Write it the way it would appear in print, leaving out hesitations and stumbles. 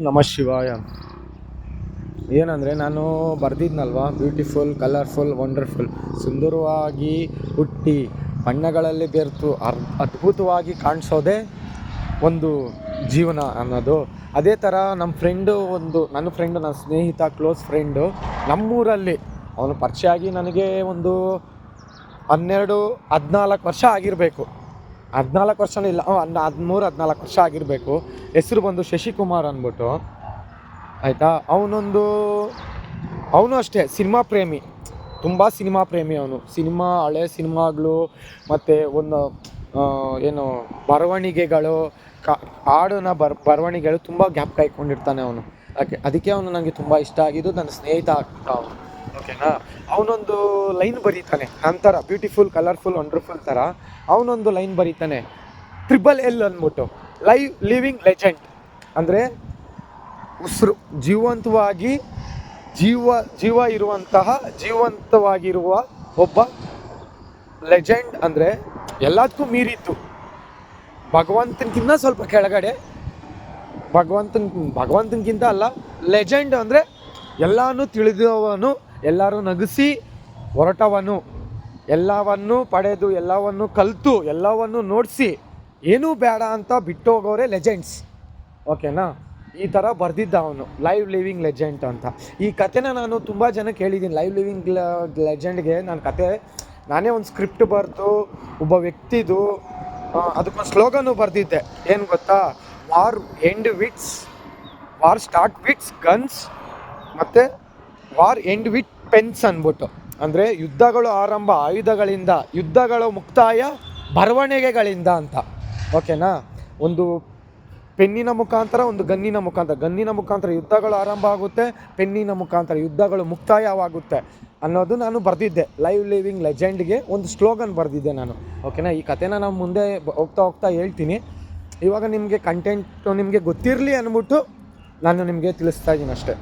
ನಮಃ ಶಿವಾಯ. ಏನಂದರೆ ನಾನು ಬರೆದಿದ್ನಲ್ವ, ಬ್ಯೂಟಿಫುಲ್, ಕಲರ್ಫುಲ್, ವಂಡರ್ಫುಲ್, ಸುಂದರವಾಗಿ ಹುಟ್ಟಿ ಬಣ್ಣಗಳಲ್ಲಿ ಬೆರೆತು ಅದ್ಭುತವಾಗಿ ಕಾಣಿಸೋದೇ ಒಂದು ಜೀವನ ಅನ್ನೋದು. ಅದೇ ಥರ ನನ್ನ ಸ್ನೇಹಿತ, ಕ್ಲೋಸ್ ಫ್ರೆಂಡು ನಮ್ಮೂರಲ್ಲಿ ಅವನು ಪರಿಚಯ ಆಗಿ ನನಗೆ ಒಂದು 14 ವರ್ಷ ಆಗಿರಬೇಕು. 14 ವರ್ಷನೂ ಇಲ್ಲ, 13-14 ವರ್ಷ ಆಗಿರಬೇಕು. ಹೆಸರು ಬಂದು ಶಶಿಕುಮಾರ್ ಅಂದ್ಬಿಟ್ಟು, ಆಯಿತಾ. ಅವನು ಅಷ್ಟೇ ಸಿನಿಮಾ ಪ್ರೇಮಿ, ತುಂಬ ಸಿನಿಮಾ ಪ್ರೇಮಿ ಅವನು. ಹಳೆ ಸಿನಿಮಾಗಳು ಮತ್ತು ಏನು ಬರವಣಿಗೆಗಳು, ಹಾಡಿನ ಬರವಣಿಗೆಗಳು ತುಂಬ ಜ್ಞಾಪಕ ಇಟ್ಕೊಂಡಿರ್ತಾನೆ ಅವನು. ಅದಕ್ಕೆ ಅವನು ನನಗೆ ತುಂಬ ಇಷ್ಟ ಆಗಿದ್ದು, ನನ್ನ ಸ್ನೇಹಿತ ಆಗ್ತ ಅವನು. ಓಕೆನಾ. ಅವನೊಂದು ಲೈನ್ ಬರೀತಾನೆ ನಂತರ ಬ್ಯೂಟಿಫುಲ್, ಕಲರ್ಫುಲ್, ವಂಡರ್ಫುಲ್ ಥರ. ಅವನೊಂದು ಲೈನ್ ಬರೀತಾನೆ, LLL ಅಂದ್ಬಿಟ್ಟು, ಲಿವಿಂಗ್ ಲೆಜೆಂಡ್. ಅಂದರೆ ಉಸಿರು ಜೀವಂತವಾಗಿರುವ ಒಬ್ಬ ಲೆಜೆಂಡ್. ಅಂದರೆ ಎಲ್ಲದಕ್ಕೂ ಮೀರಿತ್ತು, ಭಗವಂತನಿಗಿಂತ ಸ್ವಲ್ಪ ಕೆಳಗಡೆ, ಭಗವಂತನಿಗಿಂತ ಅಲ್ಲ, ಲೆಜೆಂಡ್ ಅಂದರೆ ಎಲ್ಲನೂ ತಿಳಿದವನು, ಎಲ್ಲರೂ ನಗಿಸಿ ಹೊರಟವನು, ಎಲ್ಲವನ್ನು ಪಡೆದು, ಎಲ್ಲವನ್ನು ಕಲಿತು, ಎಲ್ಲವನ್ನು ನೋಡಿಸಿ, ಏನೂ ಬೇಡ ಅಂತ ಬಿಟ್ಟು ಹೋಗೋರೆ ಲೆಜೆಂಡ್ಸ್. ಓಕೆನಾ. ಈ ಥರ ಬರೆದಿದ್ದ ಅವನು, ಲಿವಿಂಗ್ ಲೆಜೆಂಡ್ ಅಂತ. ಈ ಕಥೆನ ನಾನು ತುಂಬ ಜನಕ್ಕೆ ಹೇಳಿದ್ದೀನಿ. ಲಿವಿಂಗ್ ಲೆಜೆಂಡ್ಗೆ ನಾನೇ ಒಂದು ಸ್ಕ್ರಿಪ್ಟ್ ಬರೆದು, ಒಬ್ಬ ವ್ಯಕ್ತಿದು ಅದಕ್ಕೊಂದು ಸ್ಲೋಗನ್ನು ಬರೆದಿದ್ದೆ. ಏನು ಗೊತ್ತಾ? ವಾರ್ ಸ್ಟಾರ್ಟ್ ವಿಟ್ಸ್ ಗನ್ಸ್, ಮತ್ತು ವಾರ್ ಎಂಡ್ ವಿತ್ ಪೆನ್ಸ್ ಅಂದ್ಬಿಟ್ಟು. ಅಂದರೆ ಯುದ್ಧಗಳು ಆರಂಭ ಆಯುಧಗಳಿಂದ, ಯುದ್ಧಗಳು ಮುಕ್ತಾಯ ಬರವಣಿಗೆಗಳಿಂದ ಅಂತ. ಓಕೆನಾ. ಒಂದು ಪೆನ್ನಿನ ಮುಖಾಂತರ, ಒಂದು ಗನ್ನಿನ ಮುಖಾಂತರ ಯುದ್ಧಗಳು ಆರಂಭ ಆಗುತ್ತೆ, ಪೆನ್ನಿನ ಮುಖಾಂತರ ಯುದ್ಧಗಳು ಮುಕ್ತಾಯವಾಗುತ್ತೆ ಅನ್ನೋದು ನಾನು ಬರೆದಿದ್ದೆ. ಲಿವಿಂಗ್ ಲೆಜೆಂಡ್ಗೆ ಒಂದು ಸ್ಲೋಗನ್ ಬರೆದಿದ್ದೆ ನಾನು. ಓಕೆನಾ. ಈ ಕಥೆನ ನಾನು ಮುಂದೆ ಹೋಗ್ತಾ ಹೇಳ್ತೀನಿ. ಇವಾಗ ನಿಮಗೆ ಕಂಟೆಂಟು ನಿಮಗೆ ಗೊತ್ತಿರಲಿ ಅಂದ್ಬಿಟ್ಟು ನಾನು ನಿಮಗೆ ತಿಳಿಸ್ತಾ ಇದ್ದೀನಿ ಅಷ್ಟೇ.